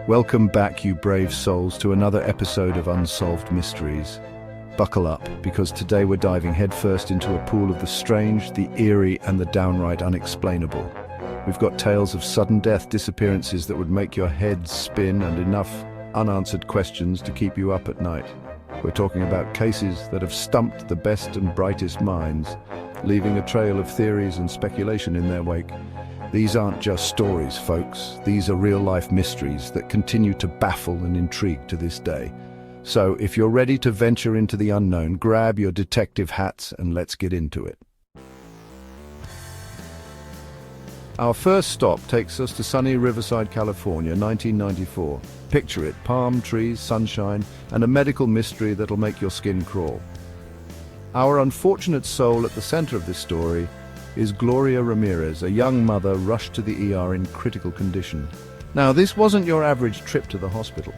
Welcome back, you brave souls, to another episode of Unsolved Mysteries. Buckle up, because today we're diving headfirst into a pool of the strange, the eerie, and the downright unexplainable. We've got tales of sudden death, disappearances that would make your head spin, and enough unanswered questions to keep you up at night. We're talking about cases that have stumped the best and brightest minds, leaving a trail of theories and speculation in their wake. These aren't just stories, folks. These are real-life mysteries that continue to baffle and intrigue to this day. So, if you're ready to venture into the unknown, grab your detective hats and let's get into it. Our first stop takes us to sunny Riverside, California, 1994. Picture it: palm trees, sunshine, and a medical mystery that'll make your skin crawl. Our unfortunate soul at the center of this story is Gloria Ramirez, a young mother rushed to the ER in critical condition. Now, this wasn't your average trip to the hospital.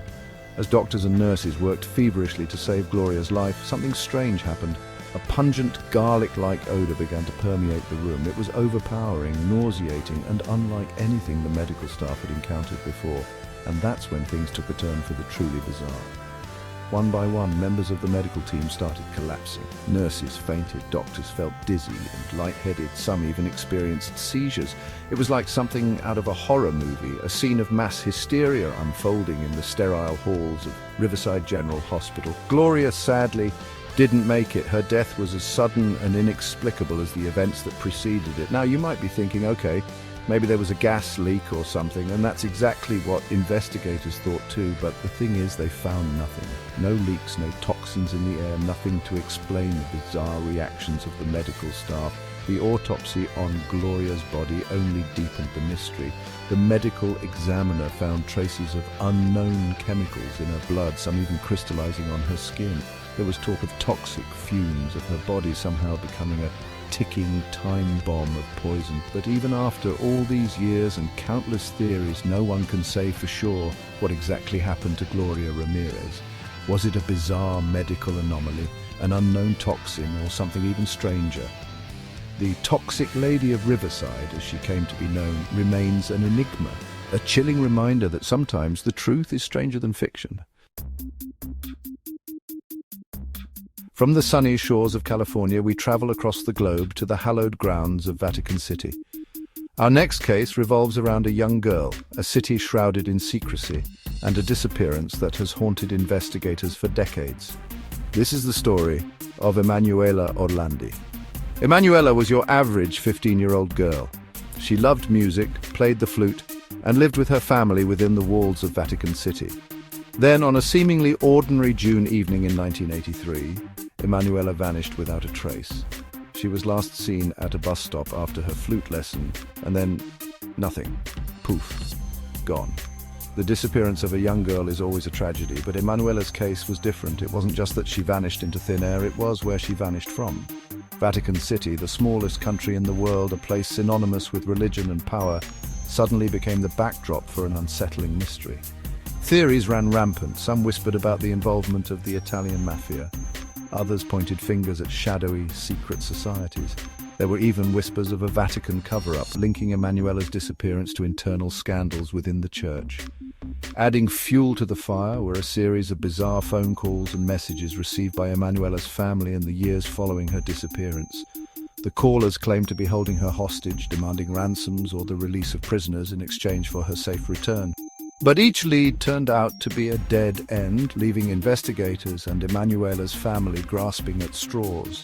As doctors and nurses worked feverishly to save Gloria's life, something strange happened. A pungent, garlic-like odor began to permeate the room. It was overpowering, nauseating, and unlike anything the medical staff had encountered before. And that's when things took a turn for the truly bizarre. One by one, members of the medical team started collapsing. Nurses fainted, doctors felt dizzy and lightheaded, some even experienced seizures. It was like something out of a horror movie, a scene of mass hysteria unfolding in the sterile halls of Riverside General Hospital. Gloria sadly didn't make it. Her death was as sudden and inexplicable as the events that preceded it. Now, you might be thinking, okay, maybe there was a gas leak or something, and that's exactly what investigators thought too, but the thing is, they found nothing. No leaks, no toxins in the air, nothing to explain the bizarre reactions of the medical staff. The autopsy on Gloria's body only deepened the mystery. The medical examiner found traces of unknown chemicals in her blood, some even crystallizing on her skin. There was talk of toxic fumes, of her body somehow becoming a ticking time bomb of poison. But even after all these years and countless theories, no one can say for sure what exactly happened to Gloria Ramirez. Was it a bizarre medical anomaly, an unknown toxin, or something even stranger? The Toxic Lady of Riverside, as she came to be known, remains an enigma, a chilling reminder that sometimes the truth is stranger than fiction. From the sunny shores of California, we travel across the globe to the hallowed grounds of Vatican City. Our next case revolves around a young girl, a city shrouded in secrecy, and a disappearance that has haunted investigators for decades. This is the story of Emanuela Orlandi. Emanuela was your average 15-year-old girl. She loved music, played the flute, and lived with her family within the walls of Vatican City. Then, on a seemingly ordinary June evening in 1983, Emanuela vanished without a trace. She was last seen at a bus stop after her flute lesson, and then nothing. Poof. Gone. The disappearance of a young girl is always a tragedy, but Emanuela's case was different. It wasn't just that she vanished into thin air, it was where she vanished from. Vatican City, the smallest country in the world, a place synonymous with religion and power, suddenly became the backdrop for an unsettling mystery. Theories ran rampant. Some whispered about the involvement of the Italian mafia. Others pointed fingers at shadowy, secret societies. There were even whispers of a Vatican cover-up, linking Emanuela's disappearance to internal scandals within the church. Adding fuel to the fire were a series of bizarre phone calls and messages received by Emanuela's family in the years following her disappearance. The callers claimed to be holding her hostage, demanding ransoms or the release of prisoners in exchange for her safe return. But each lead turned out to be a dead end, leaving investigators and Emanuela's family grasping at straws.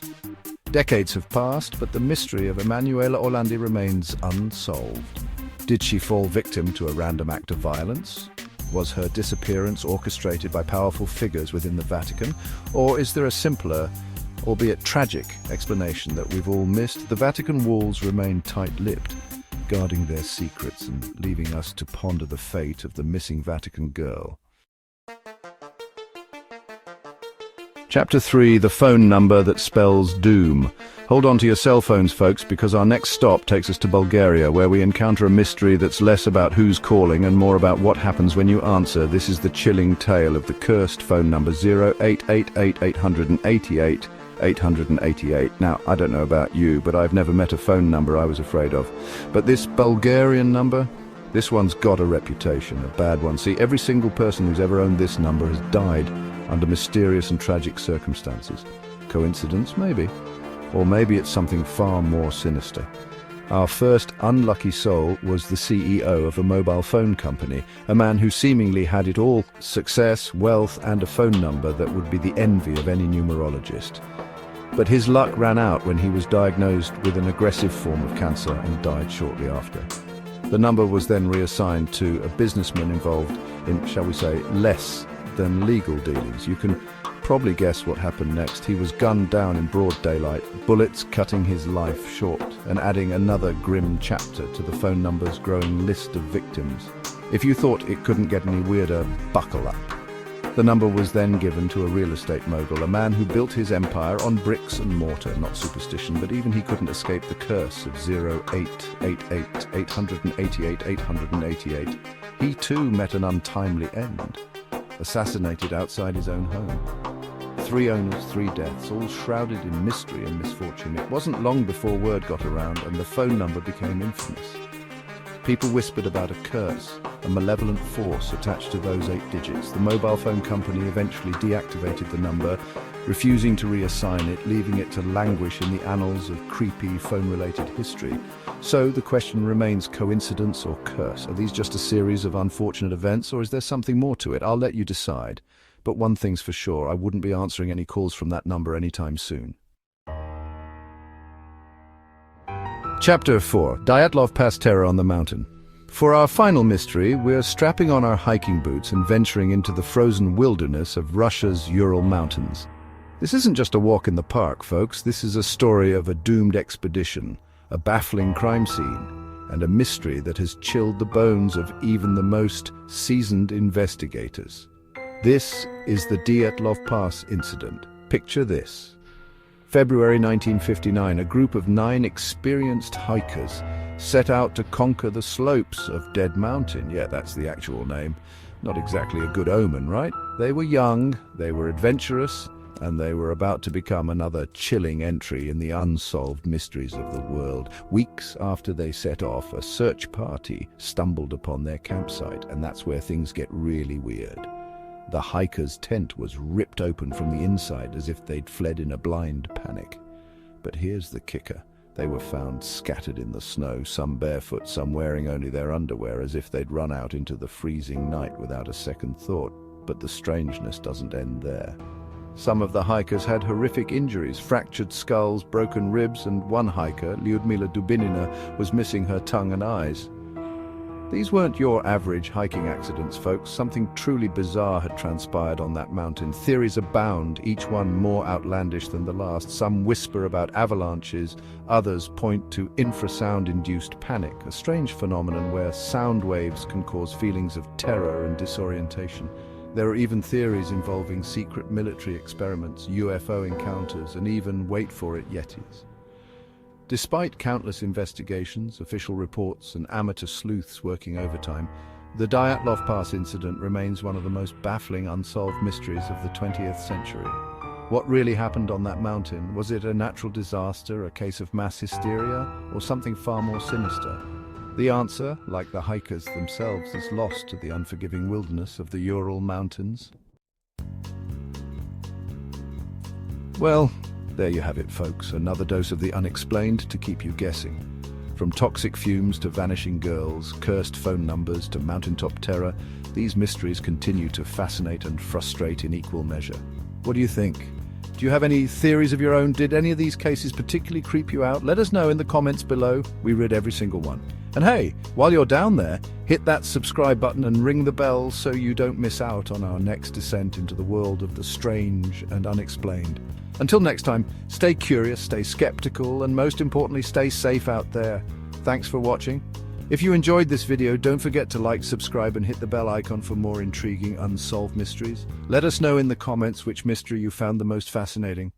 Decades have passed, but the mystery of Emanuela Orlandi remains unsolved. Did she fall victim to a random act of violence? Was her disappearance orchestrated by powerful figures within the Vatican? Or is there a simpler, albeit tragic, explanation that we've all missed? The Vatican walls remain tight-lipped, guarding their secrets and leaving us to ponder the fate of the missing Vatican girl. Chapter 3, the phone number that spells doom. Hold on to your cell phones, folks, because our next stop takes us to Bulgaria, where we encounter a mystery that's less about who's calling and more about what happens when you answer. This is the chilling tale of the cursed phone number 0888 888. Now, I don't know about you, but I've never met a phone number I was afraid of. But this Bulgarian number, This one's got a reputation, a bad one. See, every single person who's ever owned this number has died under mysterious and tragic circumstances. Coincidence? Maybe. Or maybe it's something far more sinister. Our first unlucky soul was the CEO of a mobile phone company, a man who seemingly had it all: success, wealth, and a phone number that would be the envy of any numerologist. But his luck ran out when he was diagnosed with an aggressive form of cancer and died shortly after. The number was then reassigned to a businessman involved in, shall we say, less than legal dealings. You can probably guess what happened next. He was gunned down in broad daylight, bullets cutting his life short and adding another grim chapter to the phone number's growing list of victims. If you thought it couldn't get any weirder, buckle up. The number was then given to a real estate mogul, a man who built his empire on bricks and mortar, not superstition, but even he couldn't escape the curse of 0888 888 888. He too met an untimely end, assassinated outside his own home. 3 owners, 3 deaths, all shrouded in mystery and misfortune. It wasn't long before word got around and the phone number became infamous. People whispered about a curse, a malevolent force attached to those 8 digits. The mobile phone company eventually deactivated the number, refusing to reassign it, leaving it to languish in the annals of creepy phone-related history. So the question remains: coincidence or curse? Are these just a series of unfortunate events, or is there something more to it? I'll let you decide. But one thing's for sure, I wouldn't be answering any calls from that number anytime soon. Chapter 4. Dyatlov Pass Terror on the Mountain. For our final mystery, we're strapping on our hiking boots and venturing into the frozen wilderness of Russia's Ural Mountains. This isn't just a walk in the park, folks. This is a story of a doomed expedition, a baffling crime scene, and a mystery that has chilled the bones of even the most seasoned investigators. This is the Dyatlov Pass incident. Picture this. February 1959, a group of 9 experienced hikers set out to conquer the slopes of Dead Mountain. Yeah, that's the actual name. Not exactly a good omen, right? They were young, they were adventurous, and they were about to become another chilling entry in the unsolved mysteries of the world. Weeks after they set off, a search party stumbled upon their campsite, and that's where things get really weird. The hiker's tent was ripped open from the inside as if they'd fled in a blind panic. But here's the kicker. They were found scattered in the snow, some barefoot, some wearing only their underwear, as if they'd run out into the freezing night without a second thought. But the strangeness doesn't end there. Some of the hikers had horrific injuries, fractured skulls, broken ribs, and one hiker, Lyudmila Dubinina, was missing her tongue and eyes. These weren't your average hiking accidents, folks. Something truly bizarre had transpired on that mountain. Theories abound, each one more outlandish than the last. Some whisper about avalanches, others point to infrasound-induced panic, a strange phenomenon where sound waves can cause feelings of terror and disorientation. There are even theories involving secret military experiments, UFO encounters, and even, wait for it, Yetis. Despite countless investigations, official reports, and amateur sleuths working overtime, the Dyatlov Pass incident remains one of the most baffling unsolved mysteries of the 20th century. What really happened on that mountain? Was it a natural disaster, a case of mass hysteria, or something far more sinister? The answer, like the hikers themselves, is lost to the unforgiving wilderness of the Ural Mountains. Well, there you have it, folks. Another dose of the unexplained to keep you guessing. From toxic fumes to vanishing girls, cursed phone numbers to mountaintop terror, these mysteries continue to fascinate and frustrate in equal measure. What do you think? Do you have any theories of your own? Did any of these cases particularly creep you out? Let us know in the comments below. We read every single one. And hey, while you're down there, hit that subscribe button and ring the bell so you don't miss out on our next descent into the world of the strange and unexplained. Until next time, stay curious, stay skeptical, and most importantly, stay safe out there. Thanks for watching. If you enjoyed this video, don't forget to like, subscribe, and hit the bell icon for more intriguing unsolved mysteries. Let us know in the comments which mystery you found the most fascinating.